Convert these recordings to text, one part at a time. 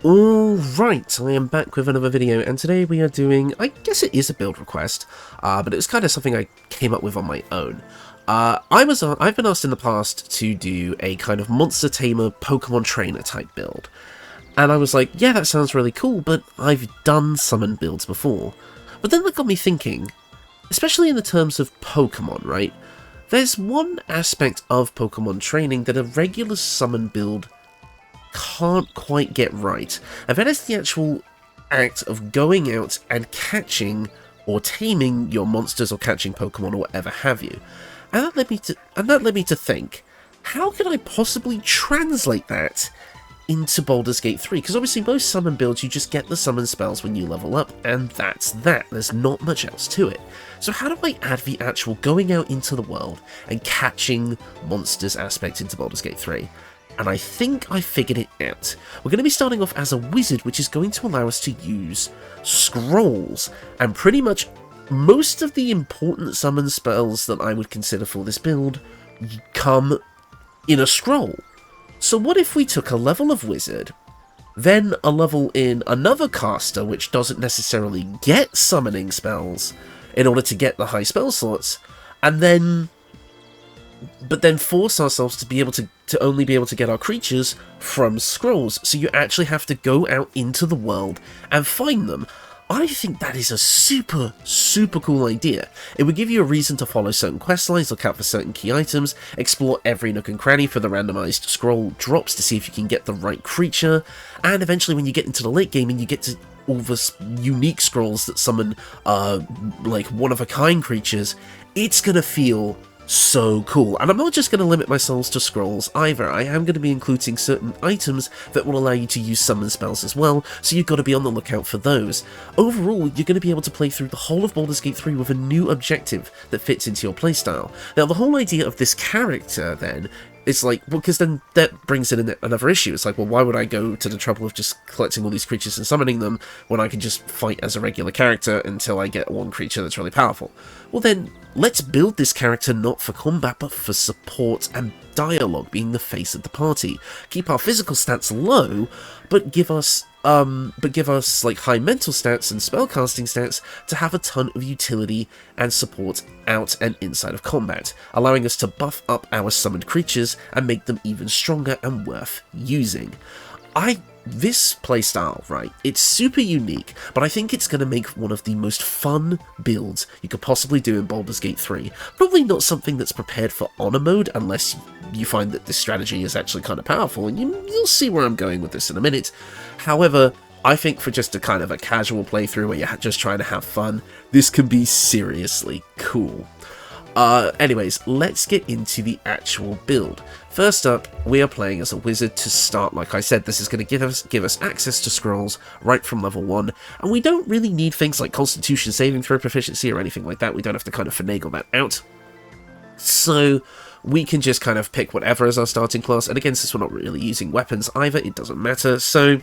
Alright, I am back with another video, and today we are doing, I guess it is a build request, but it was kind of something I came up with on my own. I've been asked in the past to do a kind of Monster Tamer Pokemon Trainer type build, and I was like, yeah, that sounds really cool, but I've done summon builds before. But then that got me thinking, especially in the terms of Pokemon, right? There's one aspect of Pokemon training that a regular summon build can't quite get right, and that is the actual act of going out and catching or taming your monsters or catching Pokemon or whatever have you. And that led me to think, how can I possibly translate that into Baldur's Gate 3? Because obviously most summon builds, you just get the summon spells when you level up, and that's that. There's not much else to it. So how do I add the actual going out into the world and catching monsters aspect into Baldur's Gate 3? And I think I figured it out. We're going to be starting off as a wizard, which is going to allow us to use scrolls, and pretty much most of the important summon spells that I would consider for this build come in a scroll. So what if we took a level of wizard, then a level in another caster which doesn't necessarily get summoning spells in order to get the high spell slots, and then force ourselves to be able to only be able to get our creatures from scrolls, so you actually have to go out into the world and find them. I think that is a super, super cool idea. It would give you a reason to follow certain quest lines, look out for certain key items, explore every nook and cranny for the randomized scroll drops to see if you can get the right creature, and eventually when you get into the late game and you get to all the unique scrolls that summon like one-of-a-kind creatures, it's gonna feel so cool. And I'm not just going to limit myself to scrolls either. I am going to be including certain items that will allow you to use summon spells as well, so you've got to be on the lookout for those. Overall, you're going to be able to play through the whole of Baldur's Gate 3 with a new objective that fits into your playstyle. Now, the whole idea of this character, then, it's like, well, because then that brings in another issue. It's like, well, why would I go to the trouble of just collecting all these creatures and summoning them when I can just fight as a regular character until I get one creature that's really powerful? Well then, let's build this character not for combat, but for support and dialogue, being the face of the party. Keep our physical stats low, but give us like high mental stats and spellcasting stats to have a ton of utility and support out and inside of combat, allowing us to buff up our summoned creatures and make them even stronger and worth using. This playstyle, right, it's super unique, but I think it's going to make one of the most fun builds you could possibly do in Baldur's Gate 3. Probably not something that's prepared for honor mode, unless you find that this strategy is actually kind of powerful, and you'll see where I'm going with this in a minute. However, I think for just a kind of a casual playthrough where you're just trying to have fun, this can be seriously cool. Anyways, let's get into the actual build. First up, we are playing as a wizard to start. Like I said, this is going to give us access to scrolls right from level 1, and we don't really need things like Constitution saving throw proficiency or anything like that. We don't have to kind of finagle that out. So we can just kind of pick whatever as our starting class, and again, since we're not really using weapons either, it doesn't matter, so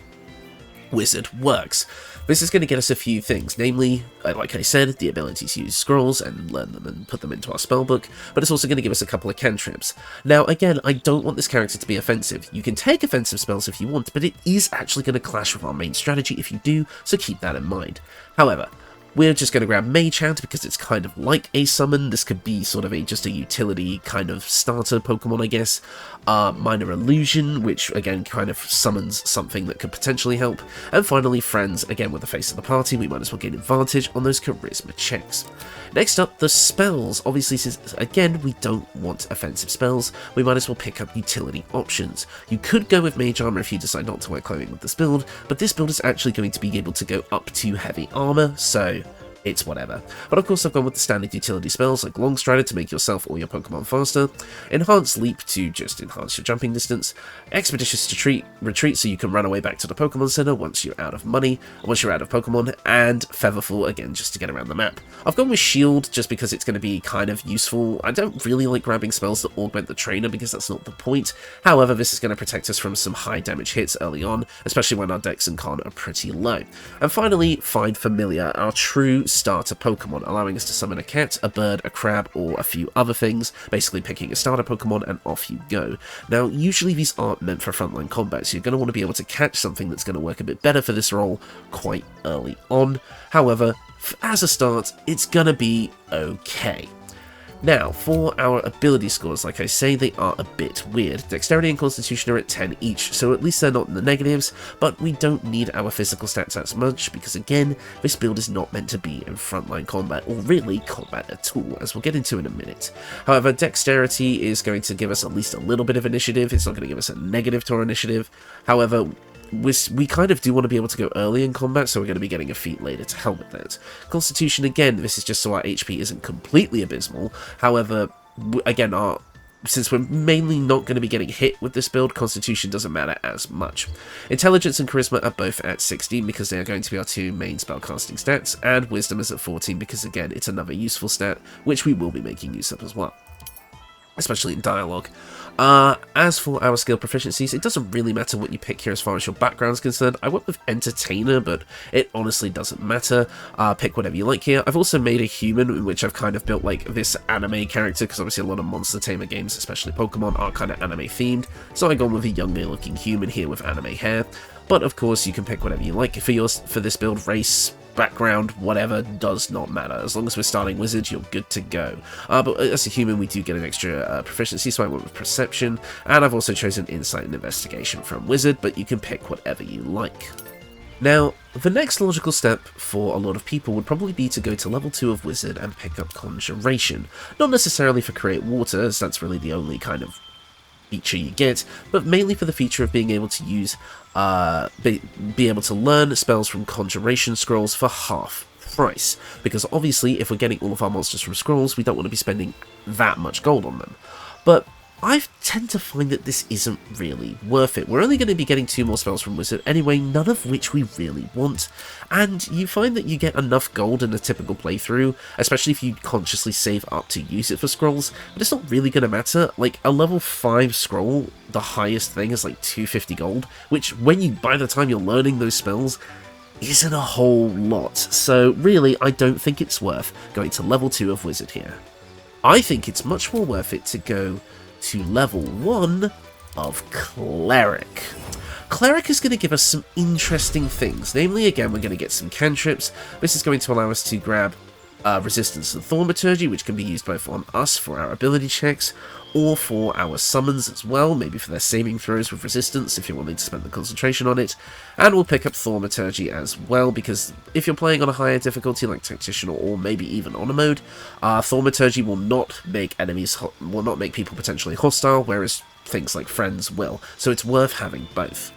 wizard works. This is going to get us a few things, namely, like I said, the ability to use scrolls and learn them and put them into our spellbook, but it's also going to give us a couple of cantrips. Now, again, I don't want this character to be offensive. You can take offensive spells if you want, but it is actually going to clash with our main strategy if you do, so keep that in mind. However, we're just going to grab Mage Hand because it's kind of like a summon. This could be sort of just a utility kind of starter Pokemon, I guess. Minor Illusion, which again kind of summons something that could potentially help. And finally, Friends, again with the face of the party, we might as well gain advantage on those charisma checks. Next up, the spells. Obviously, since again we don't want offensive spells, we might as well pick up utility options. You could go with Mage Armor if you decide not to wear clothing with this build, but this build is actually going to be able to go up to Heavy Armor, so it's whatever. But of course I've gone with the standard utility spells like Long Strider to make yourself or your Pokemon faster, Enhanced Leap to just enhance your jumping distance, Expeditious Retreat so you can run away back to the Pokemon Center once you're out of Pokemon, and Featherfall again just to get around the map. I've gone with Shield just because it's going to be kind of useful. I don't really like grabbing spells that augment the trainer because that's not the point. However, this is going to protect us from some high damage hits early on, especially when our Dex and Con are pretty low. And finally, Find Familiar, our true starter Pokemon, allowing us to summon a cat, a bird, a crab, or a few other things, basically picking a starter Pokemon and off you go. Now, usually these aren't meant for frontline combat, so you're going to want to be able to catch something that's going to work a bit better for this role quite early on. However, as a start, it's going to be okay. Now, for our ability scores, like I say, they are a bit weird. Dexterity and Constitution are at 10 each, so at least they're not in the negatives, but we don't need our physical stats as much, because again, this build is not meant to be in frontline combat, or really combat at all, as we'll get into in a minute. However, Dexterity is going to give us at least a little bit of initiative. It's not going to give us a negative to our initiative. However, we kind of do want to be able to go early in combat, so we're going to be getting a feat later to help with that. Constitution, again, this is just so our HP isn't completely abysmal. However, again, since we're mainly not going to be getting hit with this build, Constitution doesn't matter as much. Intelligence and Charisma are both at 16 because they are going to be our two main spellcasting stats, and Wisdom is at 14 because, again, it's another useful stat, which we will be making use of as well, especially in dialogue. As for our skill proficiencies, it doesn't really matter what you pick here as far as your background is concerned. I went with Entertainer, but it honestly doesn't matter. Pick whatever you like here. I've also made a human, in which I've kind of built like this anime character, because obviously a lot of Monster Tamer games, especially Pokemon, are kind of anime themed. So I've gone with a younger looking human here with anime hair. But of course, you can pick whatever you like for this build. Race, background, whatever, does not matter. As long as we're starting Wizard, you're good to go. But as a human, we do get an extra proficiency, so I went with Perception, and I've also chosen Insight and Investigation from Wizard, but you can pick whatever you like. Now, the next logical step for a lot of people would probably be to go to level 2 of Wizard and pick up Conjuration. Not necessarily for Create Water, as that's really the only kind of feature you get, but mainly for the feature of being able to use be able to learn spells from Conjuration Scrolls for half price, because obviously if we're getting all of our monsters from scrolls, we don't want to be spending that much gold on them. But I tend to find that this isn't really worth it. We're only going to be getting 2 more spells from Wizard anyway, none of which we really want, and you find that you get enough gold in a typical playthrough, especially if you consciously save up to use it for scrolls, but it's not really going to matter. Like, a level 5 scroll, the highest thing is like 250 gold, which by the time you're learning those spells, isn't a whole lot, so really I don't think it's worth going to level 2 of Wizard here. I think it's much more worth it to go to level 1 of Cleric. Cleric is going to give us some interesting things, namely, again, we're going to get some cantrips. This is going to allow us to grab Resistance and Thaumaturgy, which can be used both on us for our ability checks, or for our summons as well, maybe for their saving throws with resistance if you're wanting to spend the concentration on it. And we'll pick up Thaumaturgy as well, because if you're playing on a higher difficulty like Tactician or maybe even Honor Mode, Thaumaturgy will not make people potentially hostile, whereas things like Friends will, so it's worth having both.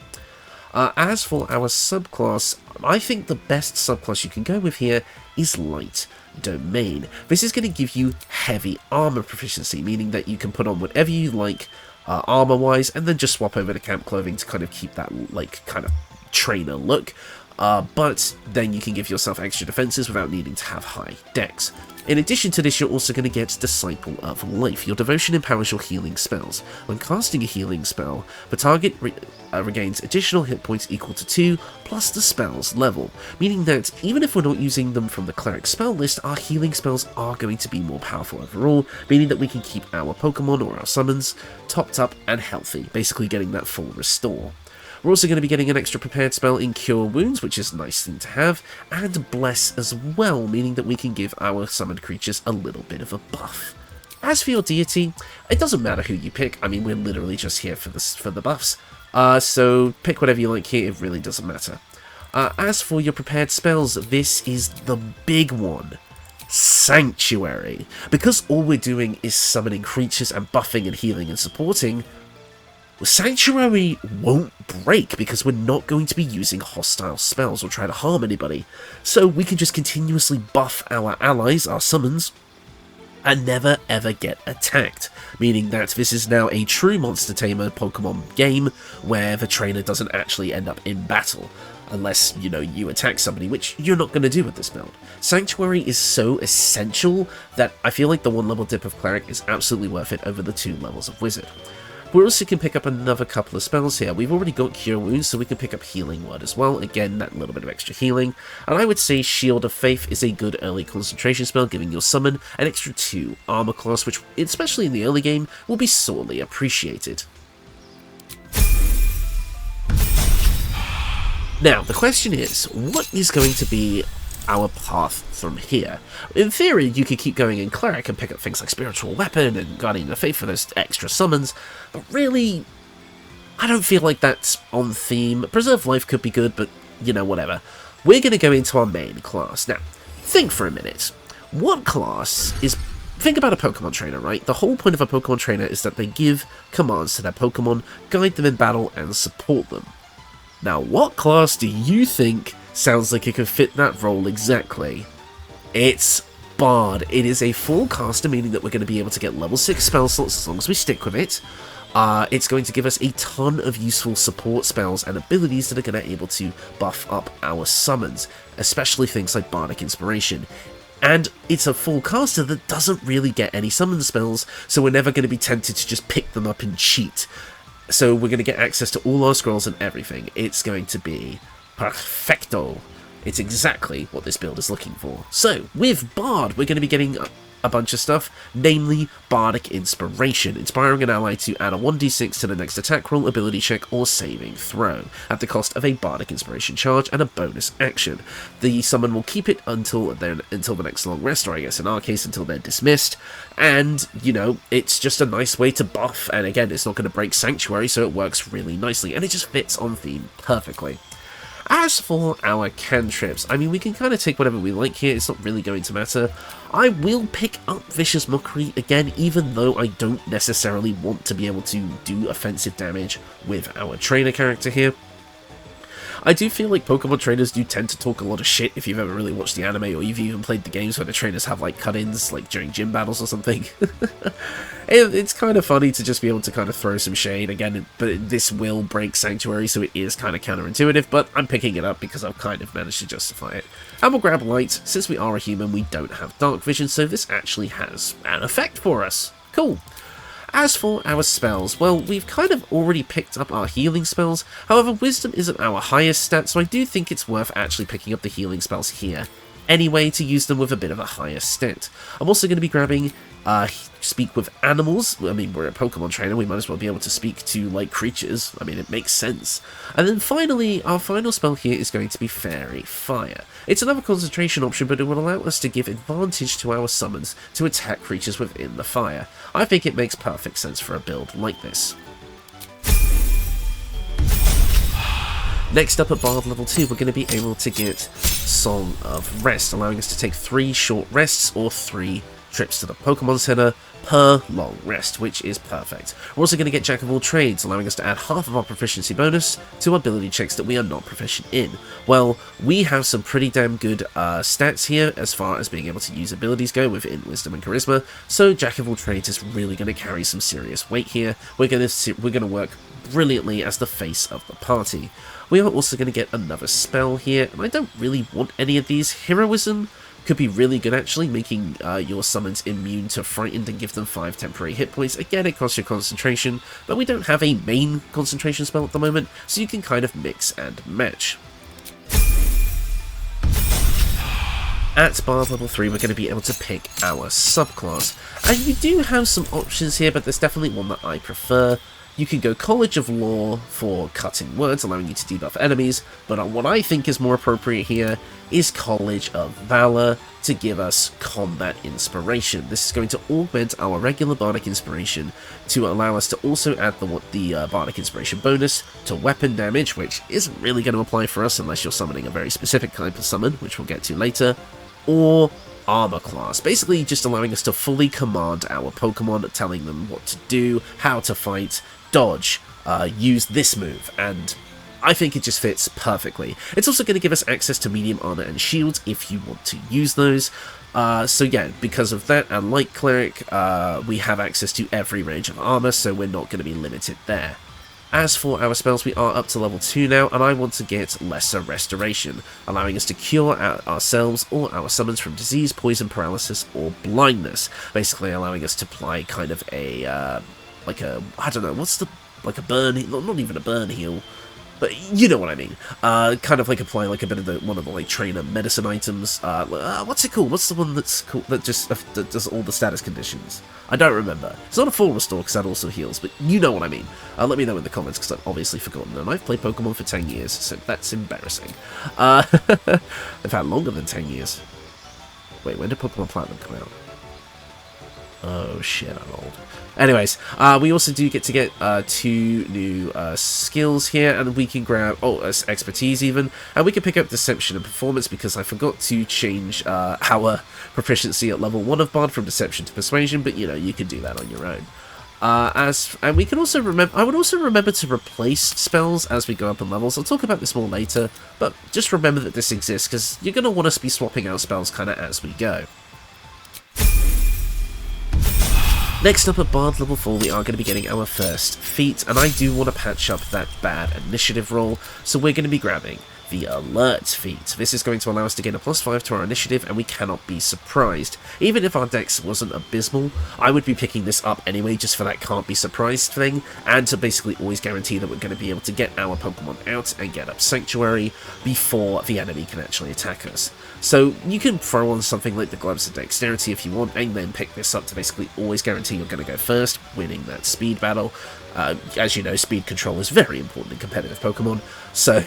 As for our subclass, I think the best subclass you can go with here is Light Domain. This is going to give you heavy armor proficiency, meaning that you can put on whatever you like armor-wise, and then just swap over to camp clothing to kind of keep that like kind of trainer look. But then you can give yourself extra defenses without needing to have high dex. In addition to this, you're also going to get Disciple of Life. Your devotion empowers your healing spells. When casting a healing spell, the target regains additional hit points equal to 2, plus the spell's level, meaning that even if we're not using them from the Cleric spell list, our healing spells are going to be more powerful overall, meaning that we can keep our Pokemon or our summons topped up and healthy, basically getting that full restore. We're also going to be getting an extra prepared spell in Cure Wounds, which is a nice thing to have, and Bless as well, meaning that we can give our summoned creatures a little bit of a buff. As for your deity, it doesn't matter who you pick. I mean, we're literally just here for the buffs, so pick whatever you like here, it really doesn't matter. As for your prepared spells, this is the big one. Sanctuary. Because all we're doing is summoning creatures and buffing and healing and supporting, Sanctuary won't break because we're not going to be using hostile spells or try to harm anybody, so we can just continuously buff our allies, our summons, and never ever get attacked, meaning that this is now a true Monster Tamer Pokemon game where the trainer doesn't actually end up in battle, unless, you know, you attack somebody, which you're not going to do with this build. Sanctuary is so essential that I feel like the 1 level dip of Cleric is absolutely worth it over the 2 levels of Wizard. We also can pick up another couple of spells here. We've already got Cure Wounds, so we can pick up Healing Word as well. Again, that little bit of extra healing. And I would say Shield of Faith is a good early concentration spell, giving your summon an extra 2 armor class, which, especially in the early game, will be sorely appreciated. Now, the question is, what is going to be our path from here? In theory, you could keep going in Cleric and pick up things like Spiritual Weapon and Guardian of Faith for those extra summons, but really, I don't feel like that's on theme. Preserve Life could be good, but, you know, whatever. We're going to go into our main class. Now, think for a minute. What class is... Think about a Pokemon trainer, right? The whole point of a Pokemon trainer is that they give commands to their Pokemon, guide them in battle, and support them. Now, what class do you think sounds like it could fit that role exactly? It's Bard. It is a full caster, meaning that we're going to be able to get level 6 spell slots as long as we stick with it. It's going to give us a ton of useful support spells and abilities that are going to be able to buff up our summons, especially things like Bardic Inspiration. And it's a full caster that doesn't really get any summon spells, so we're never going to be tempted to just pick them up and cheat. So we're going to get access to all our scrolls and everything. It's going to be perfecto. It's exactly what this build is looking for. So, with Bard, we're going to be getting a bunch of stuff, namely Bardic Inspiration, inspiring an ally to add a 1d6 to the next attack roll, ability check, or saving throw, at the cost of a Bardic Inspiration charge and a bonus action. The summon will keep it until the next long rest, or I guess in our case until they're dismissed, and, you know, it's just a nice way to buff, and again, it's not going to break Sanctuary, so it works really nicely, and it just fits on theme perfectly. As for our cantrips, I mean, we can kind of take whatever we like here, it's not really going to matter. I will pick up Vicious Mockery again, even though I don't necessarily want to be able to do offensive damage with our trainer character here. I do feel like Pokemon trainers do tend to talk a lot of shit if you've ever really watched the anime, or you've even played the games where the trainers have like cut-ins, like during gym battles or something. It's kind of funny to just be able to kind of throw some shade again, but this will break Sanctuary, so it is kind of counterintuitive, but I'm picking it up because I've kind of managed to justify it. And we'll grab Light. Since we are a human, we don't have Dark Vision, so this actually has an effect for us. Cool. As for our spells, well, we've kind of already picked up our healing spells, however, Wisdom isn't our highest stat, so I do think it's worth actually picking up the healing spells here, anyway, to use them with a bit of a higher stat. I'm also going to be grabbing Speak with Animals. I mean, we're a Pokemon trainer, we might as well be able to speak to, like, creatures. I mean, it makes sense. And then finally, our final spell here is going to be Fairy Fire. It's another concentration option, but it will allow us to give advantage to our summons to attack creatures within the fire. I think it makes perfect sense for a build like this. Next up at Bard level 2, we're going to be able to get Song of Rest, allowing us to take 3 short rests or 3 trips to the Pokemon Center per long rest, which is perfect. We're also going to get Jack of all Trades, allowing us to add half of our proficiency bonus to ability checks that we are not proficient in. Well, we have some pretty damn good stats here as far as being able to use abilities go within Wisdom and Charisma, so Jack of all Trades is really going to carry some serious weight here. We're going to work brilliantly as the face of the party. We are also going to get another spell here, and I don't really want any of these. Heroism could be really good actually, making your summons immune to Frightened and give them 5 temporary hit points. Again, it costs you concentration, but we don't have a main concentration spell at the moment, so you can kind of mix and match. At Bard level 3, we're going to be able to pick our subclass, and you do have some options here, but there's definitely one that I prefer. You can go College of Law for cutting words, allowing you to debuff enemies, but what I think is more appropriate here is College of Valour to give us Combat Inspiration. This is going to augment our regular Bardic Inspiration to allow us to also add the Bardic Inspiration bonus to weapon damage, which isn't really going to apply for us unless you're summoning a very specific type of summon, which we'll get to later, or Armor class, basically just allowing us to fully command our Pokemon, telling them what to do, how to fight, dodge, use this move, and I think it just fits perfectly. It's also going to give us access to medium armor and shields if you want to use those. So yeah, because of that, and like Cleric, we have access to every range of armor, so we're not going to be limited there. As for our spells, we are up to level 2 now, and I want to get Lesser Restoration, allowing us to cure ourselves or our summons from disease, poison, paralysis, or blindness, basically allowing us to apply kind of a I don't know, what's the, like a burn, not even a burn heal, but you know what I mean. Kind of like apply like a bit of one of the like trainer medicine items. What's it called? What's the one that's called that just that does all the status conditions? I don't remember. It's not a full restore because that also heals, but you know what I mean. Let me know in the comments because I've obviously forgotten, and I've played Pokemon for 10 years, so that's embarrassing. In fact, longer than 10 years. Wait, when did Pokemon Platinum come out? Oh shit, I'm old. Anyways, we also do get to get 2 new skills here, and we can grab, expertise even, and we can pick up Deception and Performance because I forgot to change our proficiency at level 1 of Bard from Deception to Persuasion, but you know, you can do that on your own. And we can also remember, I would also remember to replace spells as we go up in levels. I'll talk about this more later, but just remember that this exists because you're going to want us to be swapping out spells kind of as we go. Next up at Bard level 4 we are going to be getting our first feat, and I do want to patch up that bad initiative roll, so we're going to be grabbing the Alert feat. This is going to allow us to gain a +5 to our initiative, and we cannot be surprised. Even if our dex wasn't abysmal, I would be picking this up anyway just for that can't be surprised thing, and to basically always guarantee that we're going to be able to get our Pokemon out and get up Sanctuary before the enemy can actually attack us. So you can throw on something like the Gloves of Dexterity if you want, and then pick this up to basically always guarantee you're going to go first, winning that speed battle. As you know, speed control is very important in competitive Pokemon, so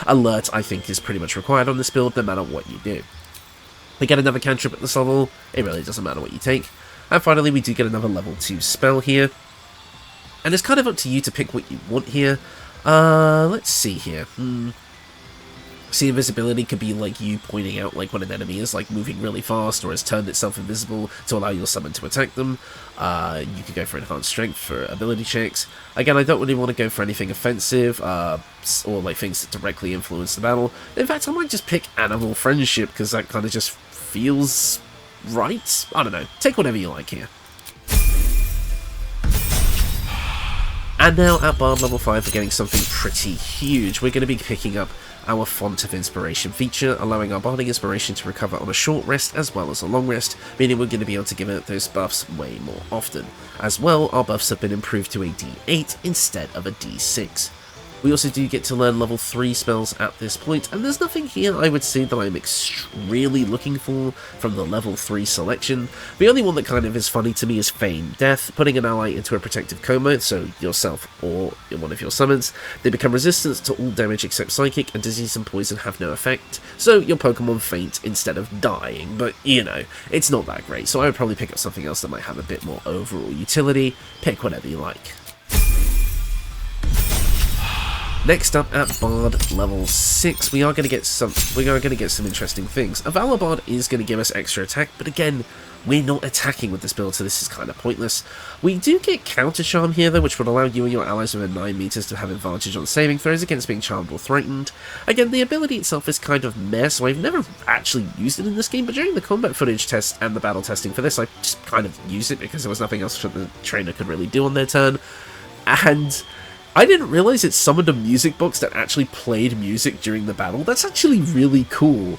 Alert, I think, is pretty much required on this build, no matter what you do. We get another cantrip at this level, it really doesn't matter what you take. And finally, we do get another level 2 spell here. And it's kind of up to you to pick what you want here. Let's see here. See, invisibility could be like you pointing out like when an enemy is like moving really fast or has turned itself invisible to allow your summon to attack them. You could go for enhanced strength for ability checks. Again, I don't really want to go for anything offensive or like things that directly influence the battle. In fact, I might just pick Animal Friendship because that kind of just feels right. I don't know. Take whatever you like here. And now at Bard level 5 we're getting something pretty huge. We're going to be picking up our Font of Inspiration feature, allowing our Barding Inspiration to recover on a short rest as well as a long rest, meaning we're going to be able to give it those buffs way more often. As well, our buffs have been improved to a D8 instead of a D6. We also do get to learn level 3 spells at this point, and there's nothing here I would say that I'm extremely looking for from the level 3 selection. The only one that kind of is funny to me is Feign Death, putting an ally into a protective coma, so yourself or one of your summons. They become resistant to all damage except psychic, and disease and poison have no effect, so your Pokemon faint instead of dying, but you know, it's not that great, so I would probably pick up something else that might have a bit more overall utility. Pick whatever you like. Next up at Bard level 6, we are going to get some interesting things. A Valour Bard is going to give us extra attack, but again, we're not attacking with this build, so this is kind of pointless. We do get Counter Charm here though, which would allow you and your allies within 9 meters to have advantage on saving throws against being charmed or threatened. Again, the ability itself is kind of meh, so I've never actually used it in this game, but during the combat footage test and the battle testing for this, I just kind of used it because there was nothing else that the trainer could really do on their turn. And I didn't realize it summoned a music box that actually played music during the battle. That's actually really cool.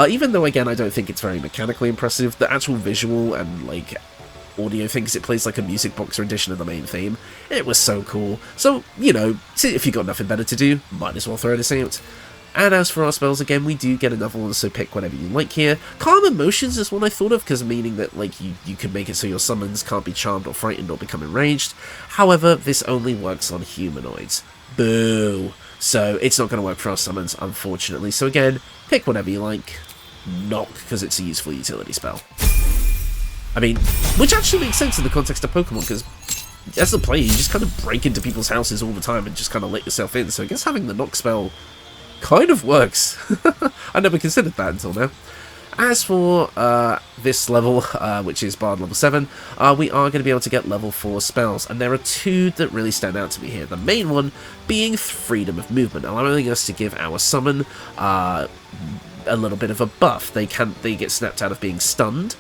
Even though, again, I don't think it's very mechanically impressive, the actual visual and, like, audio things, it plays like a music box rendition of the main theme. It was so cool. So, you know, if you've got nothing better to do, might as well throw this out. And as for our spells, again, we do get another one, so pick whatever you like here. Calm Emotions is one I thought of, because meaning that, like, you can make it so your summons can't be charmed or frightened or become enraged. However, this only works on humanoids. Boo! So, it's not going to work for our summons, unfortunately. So again, pick whatever you like. Knock, because it's a useful utility spell. I mean, which actually makes sense in the context of Pokemon, because as a player, you just kind of break into people's houses all the time and just kind of let yourself in, so I guess having the knock spell kind of works. I never considered that until now. As for this level, which is Bard level 7, we are going to be able to get level 4 spells, and there are 2 that really stand out to me here. The main one being Freedom of Movement, allowing us to give our summon a little bit of a buff. They get snapped out of being stunned,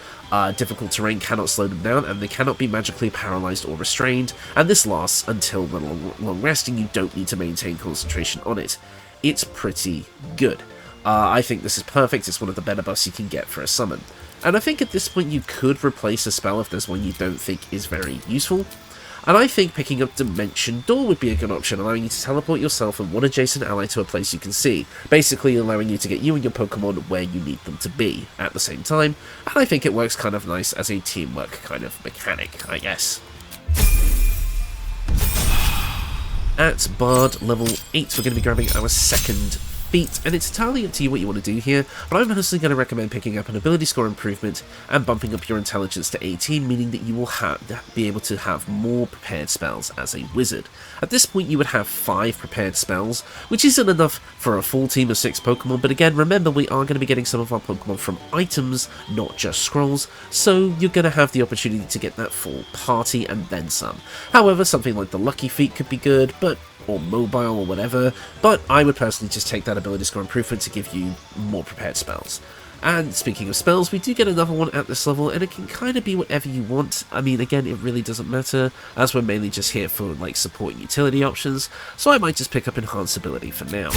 difficult terrain cannot slow them down, and they cannot be magically paralyzed or restrained, and this lasts until the long rest, and you don't need to maintain concentration on it. It's pretty good. I think this is perfect. It's one of the better buffs you can get for a summon. And I think at this point you could replace a spell if there's one you don't think is very useful. And I think picking up Dimension Door would be a good option, allowing you to teleport yourself and one adjacent ally to a place you can see, basically allowing you to get you and your Pokemon where you need them to be at the same time, and I think it works kind of nice as a teamwork kind of mechanic, I guess. At Bard level 8, we're going to be grabbing our second feat, and it's entirely up to you what you want to do here, but I'm personally going to recommend picking up an ability score improvement and bumping up your intelligence to 18, meaning that you will be able to have more prepared spells as a wizard. At this point you would have 5 prepared spells, which isn't enough for a full team of 6 Pokemon, but again, remember we are going to be getting some of our Pokemon from items, not just scrolls, so you're going to have the opportunity to get that full party and then some. However, something like the Lucky Feat could be good, or mobile or whatever, but I would personally just take that ability score improvement to give you more prepared spells. And speaking of spells, we do get another one at this level, and it can kind of be whatever you want. I mean, again, it really doesn't matter, as we're mainly just here for like support and utility options, so I might just pick up Enhance Ability for now.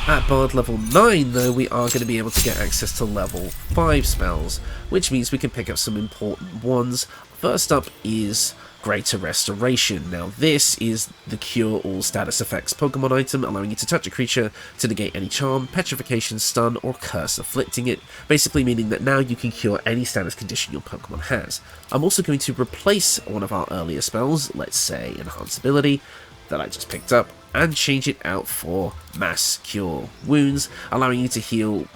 At Bard level 9, though, we are going to be able to get access to level 5 spells, which means we can pick up some important ones. First up is Greater Restoration. Now this is the Cure All Status Effects Pokemon item, allowing you to touch a creature to negate any charm, petrification, stun, or curse afflicting it, basically meaning that now you can cure any status condition your Pokemon has. I'm also going to replace one of our earlier spells, let's say Enhance Ability, that I just picked up, and change it out for Mass Cure Wounds, allowing you to heal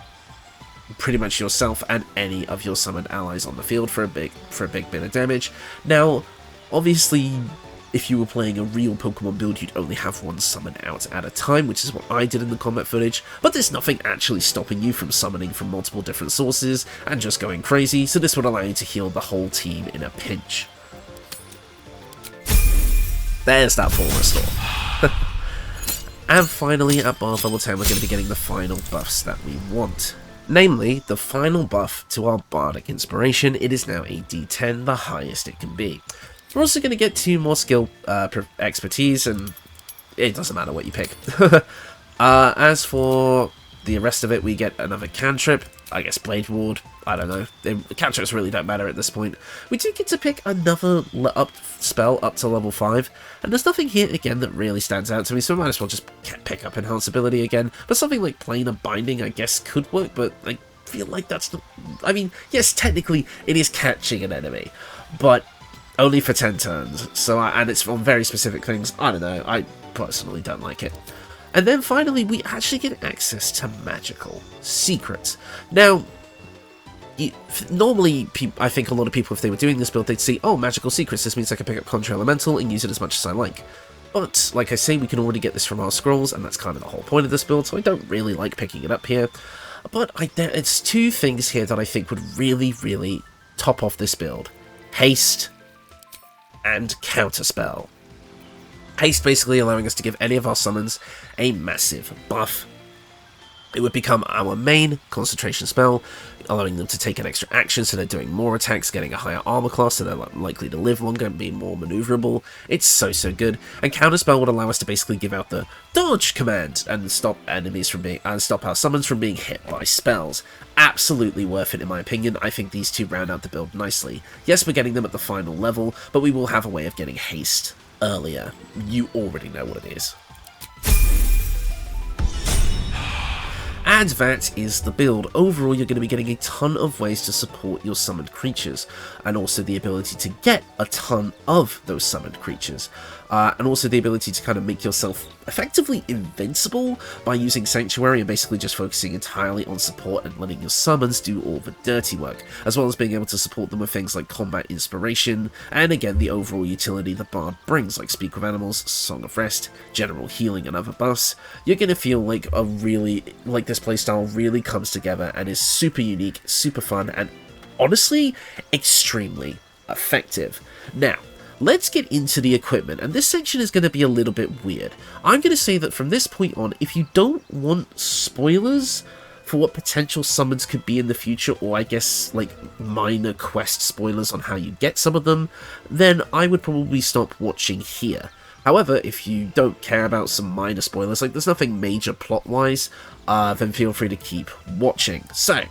pretty much yourself and any of your summoned allies on the field for a big bit of damage. Now, obviously, if you were playing a real Pokemon build, you'd only have one summon out at a time, which is what I did in the combat footage, but there's nothing actually stopping you from summoning from multiple different sources and just going crazy, so this would allow you to heal the whole team in a pinch. There's that full restore. And finally, at Bard level 10, we're going to be getting the final buffs that we want. Namely, the final buff to our Bardic Inspiration. It is now a D10, the highest it can be. We're also going to get 2 more skill expertise, and it doesn't matter what you pick. As for the rest of it, we get another cantrip, I guess Blade Ward, I don't know. The cantrips really don't matter at this point. We do get to pick another spell up to level 5, and there's nothing here again that really stands out to me, so we might as well just pick up Enhance Ability again. But something like Planar Binding, I guess, could work, but I feel like that's not... I mean, yes, technically it is catching an enemy, but only for 10 turns, and it's on very specific things. I don't know, I personally don't like it. And then finally, we actually get access to Magical Secrets. Now, normally, I think a lot of people, if they were doing this build, they'd see, oh, Magical Secrets, this means I can pick up Contra Elemental and use it as much as I like. But, like I say, we can already get this from our scrolls, and that's kind of the whole point of this build, so I don't really like picking it up here. But it's 2 things here that I think would really, really top off this build. Haste and Counterspell. Haste basically allowing us to give any of our summons a massive buff. It would become our main concentration spell, allowing them to take an extra action so they're doing more attacks, getting a higher armor class so they're likely to live longer and be more maneuverable. It's so good. And Counterspell would allow us to basically give out the dodge command and stop stop our summons from being hit by spells. Absolutely worth it in my opinion. I think these 2 round out the build nicely. Yes, we're getting them at the final level, but we will have a way of getting haste earlier. You already know what it is. And that is the build. Overall, you're going to be getting a ton of ways to support your summoned creatures, and also the ability to get a ton of those summoned creatures, and also the ability to kind of make yourself effectively invincible by using Sanctuary and basically just focusing entirely on support and letting your summons do all the dirty work, as well as being able to support them with things like Combat Inspiration, and again the overall utility the Bard brings, like Speak with Animals, Song of Rest, General Healing, and other buffs. You're going to feel like this playstyle really comes together and is super unique, super fun, and honestly, extremely effective. Now, let's get into the equipment, and this section is going to be a little bit weird. I'm going to say that from this point on, if you don't want spoilers for what potential summons could be in the future, or I guess like minor quest spoilers on how you get some of them, then I would probably stop watching here. However, if you don't care about some minor spoilers, like there's nothing major plot-wise, then feel free to keep watching. So,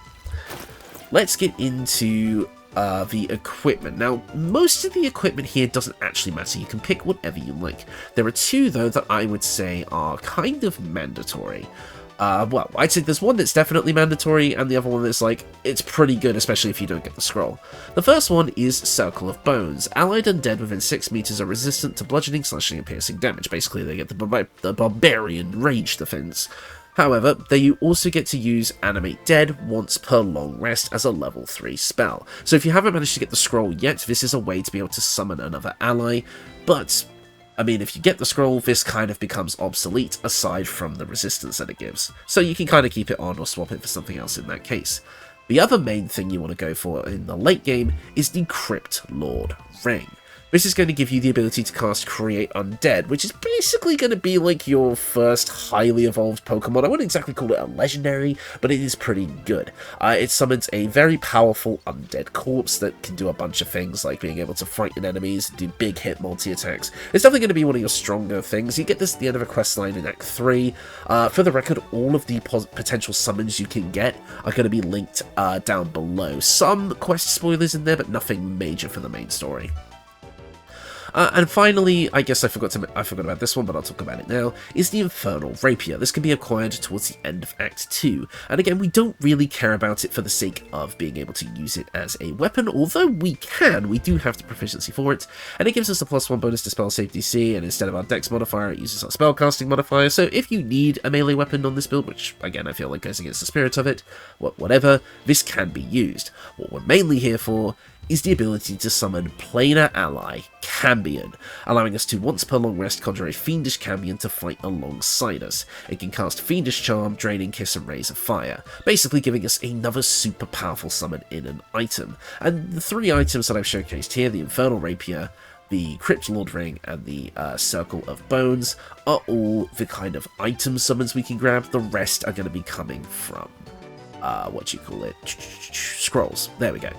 let's get into the equipment. Now, most of the equipment here doesn't actually matter. You can pick whatever you like. There are two, though, that I would say are kind of mandatory. Well, I'd say there's one that's definitely mandatory, and the other one that's like, it's pretty good, especially if you don't get the scroll. The first one is Circle of Bones. Allied undead within 6 meters are resistant to bludgeoning, slashing, and piercing damage. Basically, they get the barbarian rage defense. However, they also get to use Animate Dead once per long rest as a level 3 spell. So if you haven't managed to get the scroll yet, this is a way to be able to summon another ally, but I mean, if you get the scroll, this kind of becomes obsolete, aside from the resistance that it gives. So you can kind of keep it on or swap it for something else in that case. The other main thing you want to go for in the late game is the Crypt Lord Ring. This is going to give you the ability to cast Create Undead, which is basically going to be like your first highly evolved Pokemon. I wouldn't exactly call it a legendary, but it is pretty good. It summons a very powerful undead corpse that can do a bunch of things, like being able to frighten enemies, do big hit multi-attacks. It's definitely going to be one of your stronger things. You get this at the end of a quest line in Act 3. For the record, all of the potential summons you can get are going to be linked down below. Some quest spoilers in there, but nothing major for the main story. And finally, I guess I forgot about this one, but I'll talk about it now, is the Infernal Rapier. This can be acquired towards the end of Act 2, and again, we don't really care about it for the sake of being able to use it as a weapon, although we do have the proficiency for it, and it gives us a +1 bonus to spell save DC, and instead of our Dex modifier, it uses our spellcasting modifier, so if you need a melee weapon on this build, which again I feel like goes against the spirit of it, whatever, this can be used. What we're mainly here for is the ability to summon planar ally Cambion, allowing us to once per long rest conjure a fiendish Cambion to fight alongside us. It can cast Fiendish Charm, Draining Kiss, and Raise of Fire, basically giving us another super powerful summon in an item. And the 3 items that I've showcased here, the Infernal Rapier, the Crypt Lord Ring, and the Circle of Bones, are all the kind of item summons we can grab. The rest are going to be coming from, scrolls. There we go.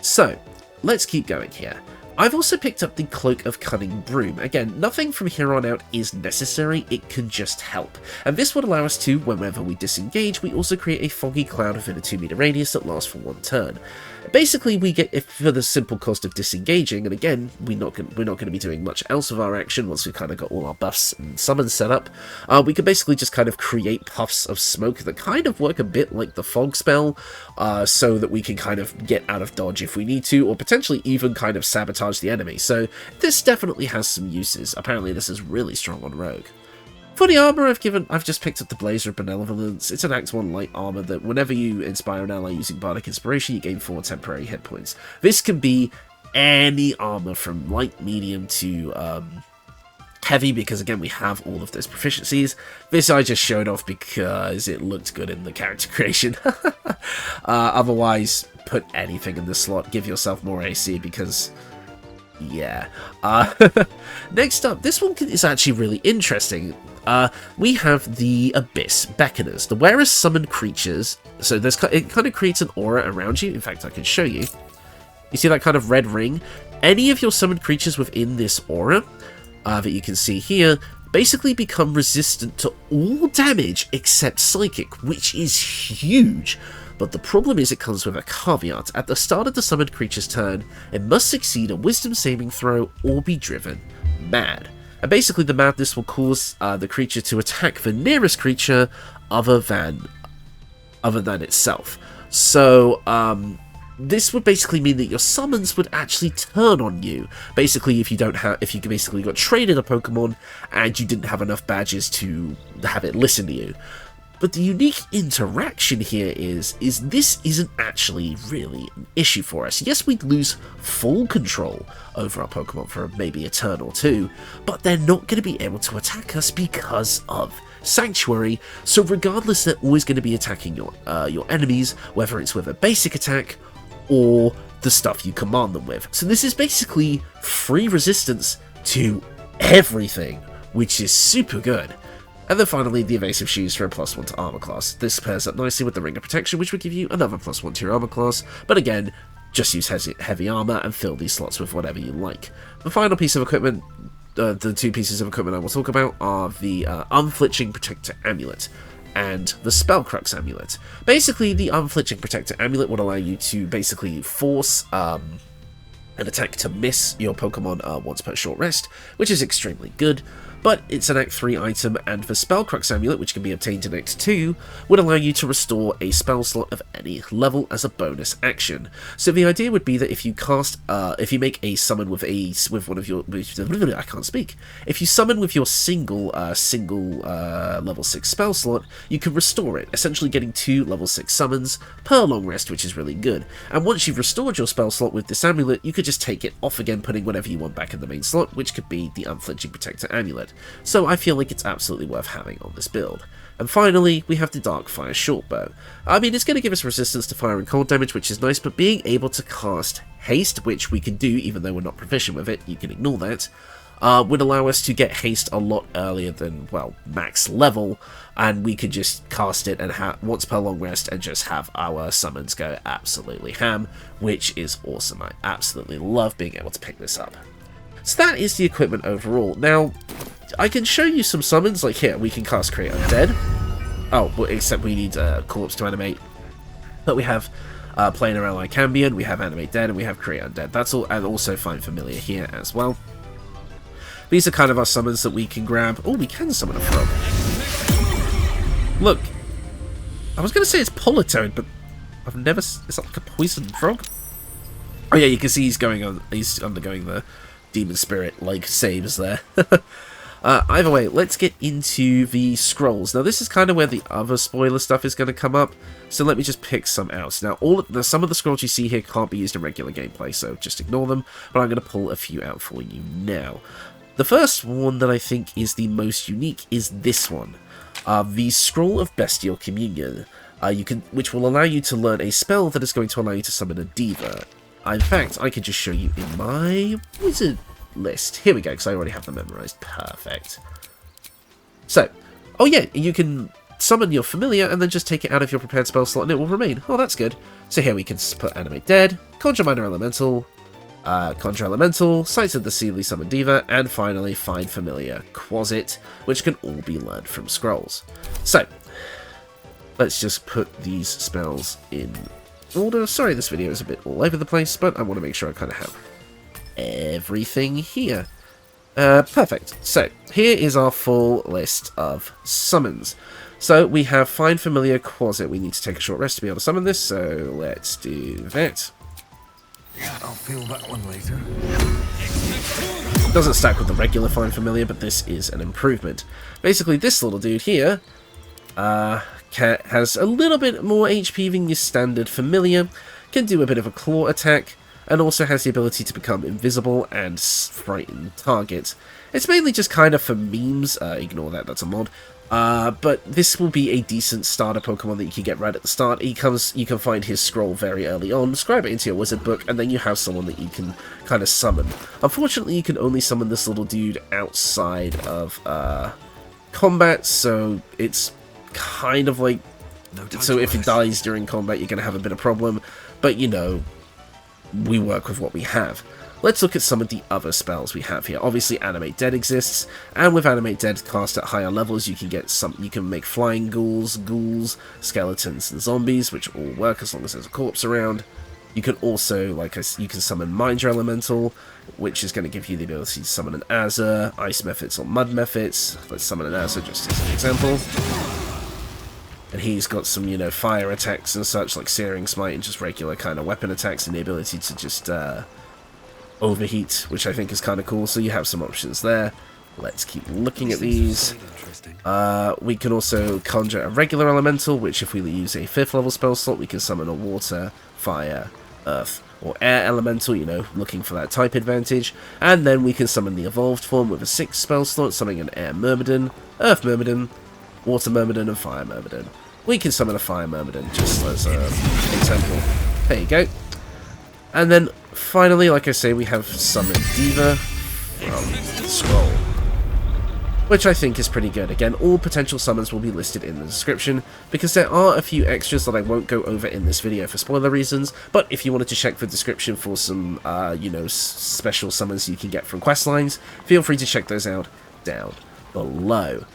So, let's keep going here. I've also picked up the Cloak of Cunning Broom. Again, nothing from here on out is necessary, it can just help. And this would allow us to, whenever we disengage, we also create a foggy cloud within a 2 meter radius that lasts for 1 turn. Basically, we get it for the simple cost of disengaging, and again, we're not going to be doing much else of our action once we've kind of got all our buffs and summons set up. We can basically just kind of create puffs of smoke that kind of work a bit like the fog spell, so that we can kind of get out of dodge if we need to, or potentially even kind of sabotage the enemy. So this definitely has some uses. Apparently this is really strong on Rogue. For the armor I've just picked up the Blazer of Benevolence. It's an Act 1 light armor that whenever you inspire an ally using Bardic Inspiration, you gain 4 temporary hit points. This can be any armor from light, medium to heavy, because again we have all of those proficiencies. This I just showed off because it looked good in the character creation. Otherwise, put anything in the slot, give yourself more AC, because yeah. Next up, this one is actually really interesting. We have the Abyss Beckoners. The wearers summon creatures, so it kind of creates an aura around you. In fact, I can show you. You see that kind of red ring? Any of your summoned creatures within this aura that you can see here basically become resistant to all damage except psychic, which is huge. But the problem is it comes with a caveat. At the start of the summoned creature's turn, it must succeed a wisdom saving throw or be driven mad. And basically the madness will cause the creature to attack the nearest creature other than itself. So this would basically mean that your summons would actually turn on you. Basically, if you basically got traded a Pokemon and you didn't have enough badges to have it listen to you. But the unique interaction here is this isn't actually really an issue for us. Yes, we'd lose full control over our Pokemon for maybe a turn or 2, but they're not going to be able to attack us because of Sanctuary, so regardless, they're always going to be attacking your enemies, whether it's with a basic attack or the stuff you command them with. So this is basically free resistance to everything, which is super good. And then finally, the Evasive Shoes for a +1 to Armor class. This pairs up nicely with the Ring of Protection, which would give you another +1 to your Armor class, but again, just use heavy armor and fill these slots with whatever you like. The final piece of equipment, the 2 pieces of equipment I will talk about, are the Unflinching Protector Amulet. and the Spellcrux Amulet. Basically, the Unflinching Protector Amulet would allow you to basically force an attack to miss your Pokemon once per short rest, which is extremely good. But it's an Act 3 item, and the Spellcrux Amulet, which can be obtained in Act 2, would allow you to restore a spell slot of any level as a bonus action. So the idea would be that if you cast, if you make a summon with one of your, I can't speak. If you summon with your single level 6 spell slot, you can restore it, essentially getting 2 level 6 summons per long rest, which is really good. And once you've restored your spell slot with this amulet, you could just take it off again, putting whatever you want back in the main slot, which could be the Unflinching Protector Amulet. So I feel like it's absolutely worth having on this build. And finally, we have the Darkfire Shortbow. I mean, it's going to give us resistance to fire and cold damage, which is nice, but being able to cast Haste, which we can do even though we're not proficient with it, you can ignore that, would allow us to get Haste a lot earlier than, well, max level, and we could just cast it and once per long rest and just have our summons go absolutely ham, which is awesome. I absolutely love being able to pick this up. So that is the equipment overall. Now, I can show you some summons, like here, we can cast Create Undead. Oh, well, except we need Corpse to animate. But we have Planar Ally Cambion, we have Animate Dead, and we have Create Undead. That's all, and also Find Familiar here as well. These are kind of our summons that we can grab. Oh, we can summon a frog. Look, I was going to say it's Politoed, but I've never... Is that like a poison frog? Oh yeah, you can see he's undergoing the Demon Spirit like saves there. Either way, let's get into the scrolls. Now this is kind of where the other spoiler stuff is going to come up, so let me just pick some out. Now some of the scrolls you see here can't be used in regular gameplay, so just ignore them, but I'm going to pull a few out for you now. The first one that I think is the most unique is this one, the Scroll of Bestial Communion, which will allow you to learn a spell that is going to allow you to summon a Diva. In fact, I can just show you in my wizard list. Here we go, because I already have them memorized. Perfect. So, oh yeah, you can summon your familiar and then just take it out of your prepared spell slot and it will remain. Oh, that's good. So here we can put Animate Dead, Conjure Minor Elemental, Conjure Elemental, Sight of the Sealy Summon Diva, and finally Find Familiar Quasit, which can all be learned from scrolls. So, let's just put these spells in order. Sorry, this video is a bit all over the place, but I want to make sure I kind of have everything here. Perfect. So, here is our full list of summons. So, we have Find Familiar Quasit. We need to take a short rest to be able to summon this, so let's do that. I'll feel that one later. It doesn't stack with the regular Find Familiar, but this is an improvement. Basically, this little dude here has a little bit more HP than your standard Familiar, can do a bit of a claw attack, and also has the ability to become invisible and frighten targets. It's mainly just kind of for memes, ignore that, that's a mod. But this will be a decent starter Pokemon that you can get right at the start. You can find his scroll very early on, scribe it into your wizard book, and then you have someone that you can kind of summon. Unfortunately, you can only summon this little dude outside of combat, so it's kind of like... So if it dies during combat, you're going to have a bit of problem, but you know, we work with what we have. Let's look at some of the other spells we have here. Obviously, Animate Dead exists, and with Animate Dead cast at higher levels, you can make flying ghouls, skeletons, and zombies, which all work as long as there's a corpse around. You can also, you can summon Mind Your Elemental, which is going to give you the ability to summon an Azure, Ice Methods or Mud Methods. Let's summon an Azure just as an example. And he's got some, you know, fire attacks and such, like Searing Smite and just regular kind of weapon attacks, and the ability to just overheat, which I think is kind of cool. So you have some options there. Let's keep looking at these. We can also conjure a regular elemental, which if we use a 5th level spell slot, we can summon a water, fire, earth, or air elemental, you know, looking for that type advantage. And then we can summon the evolved form with a 6th spell slot, summoning an air myrmidon, earth myrmidon, water myrmidon, and fire myrmidon. We can summon a fire myrmidon just as an example. There you go. And then finally, like I say, we have summoned Diva from Scroll, which I think is pretty good. Again, all potential summons will be listed in the description, because there are a few extras that I won't go over in this video for spoiler reasons, but if you wanted to check the description for some, you know, special summons you can get from questlines, feel free to check those out down below.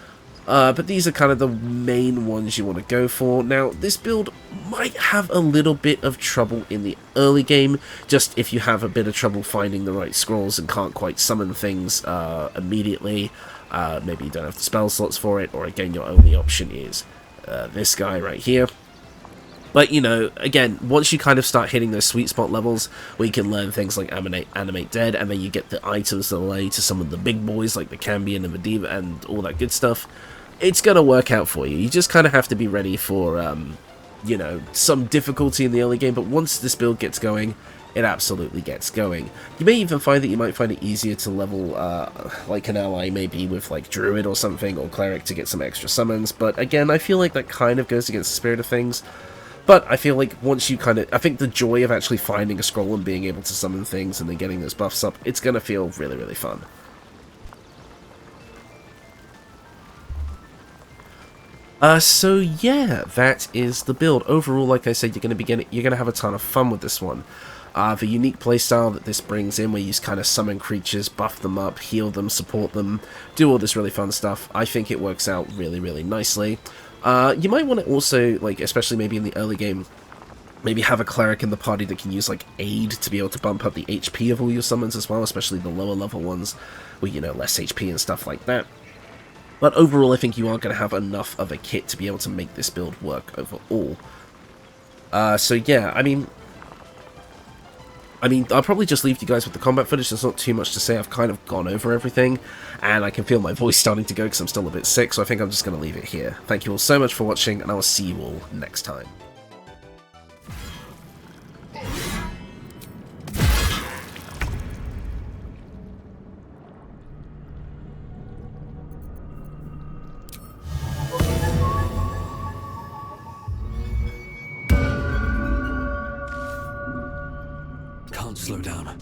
But these are kind of the main ones you want to go for. Now, this build might have a little bit of trouble in the early game, just if you have a bit of trouble finding the right scrolls and can't quite summon things immediately. Maybe you don't have the spell slots for it, or again, your only option is this guy right here. But, you know, again, once you kind of start hitting those sweet spot levels, where you can learn things like Animate Dead, and then you get the items that allow you to summon the big boys, like the Cambion and the Diva and all that good stuff, it's going to work out for you. You just kind of have to be ready for, you know, some difficulty in the early game, but once this build gets going, it absolutely gets going. You may even find that you might find it easier to level, like an ally, maybe with, like, Druid or something, or Cleric to get some extra summons, but again, I feel like that kind of goes against the spirit of things. But I feel like once you kind of... I think the joy of actually finding a scroll and being able to summon things and then getting those buffs up, it's going to feel really, really fun. So yeah, that is the build. Overall, like I said, you're going to have a ton of fun with this one. The unique playstyle that this brings in, where you just kind of summon creatures, buff them up, heal them, support them, do all this really fun stuff, I think it works out really, really nicely. You might want to also, like, especially maybe in the early game, maybe have a Cleric in the party that can use, like, Aid to be able to bump up the HP of all your summons as well, especially the lower level ones with, you know, less HP and stuff like that. But overall, I think you are going to have enough of a kit to be able to make this build work overall. So yeah, I mean, I'll probably just leave you guys with the combat footage. There's not too much to say. I've kind of gone over everything, and I can feel my voice starting to go because I'm still a bit sick, so I think I'm just going to leave it here. Thank you all so much for watching, and I will see you all next time. Can't slow down.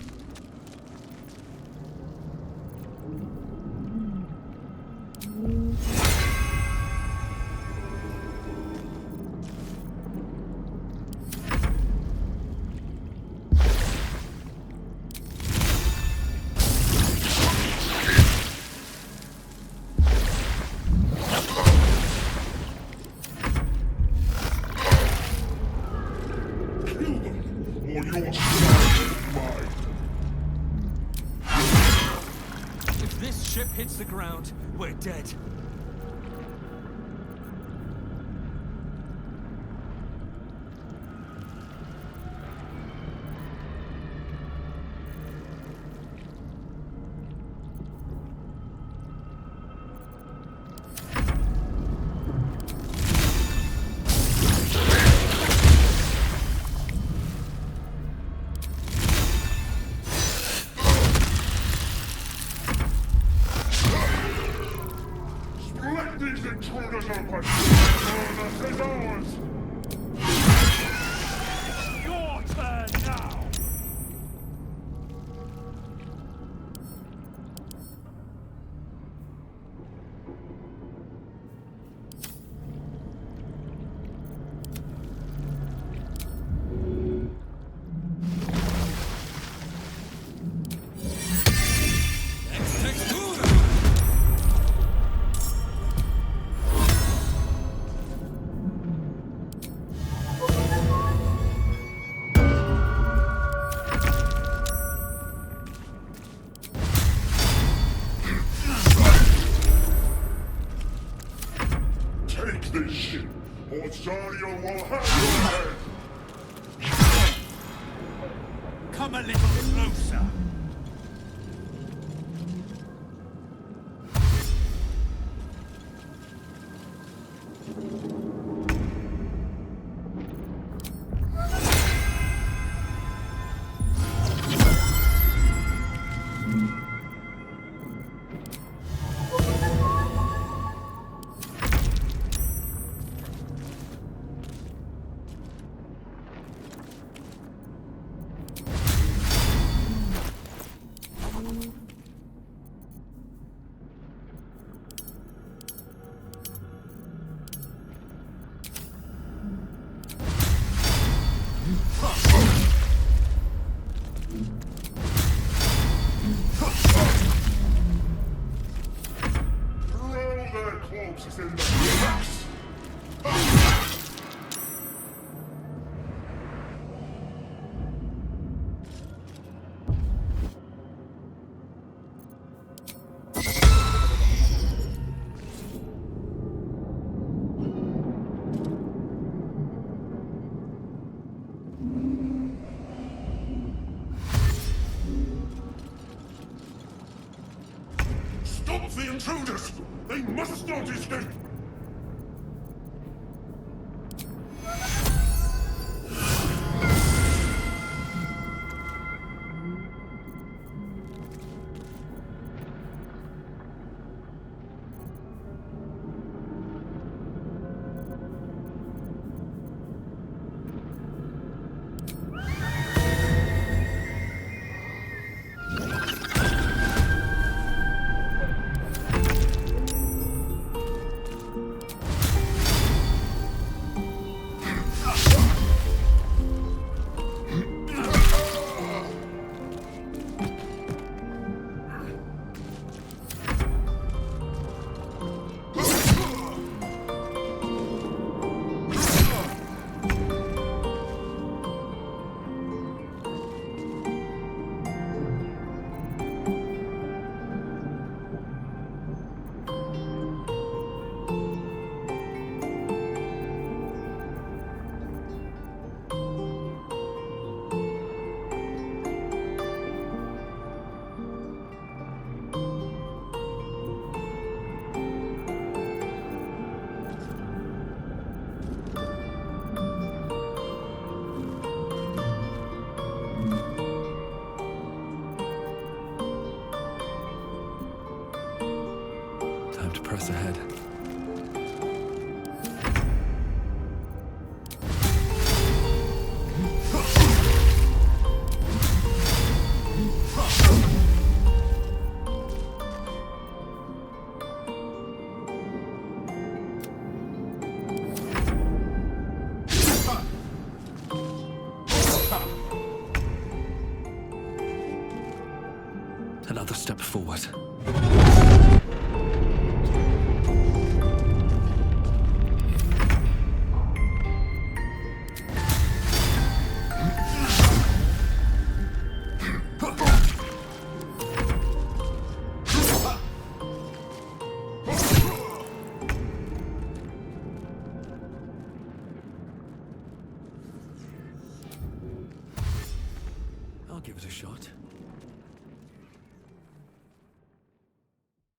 If this ship hits the ground, we're dead. These intruders open! This is ours! Your turn now! Take this ship, or Zariel will have your head! Come a little closer! cannot escape! Time to press ahead. Another step forward. I'll give it a shot.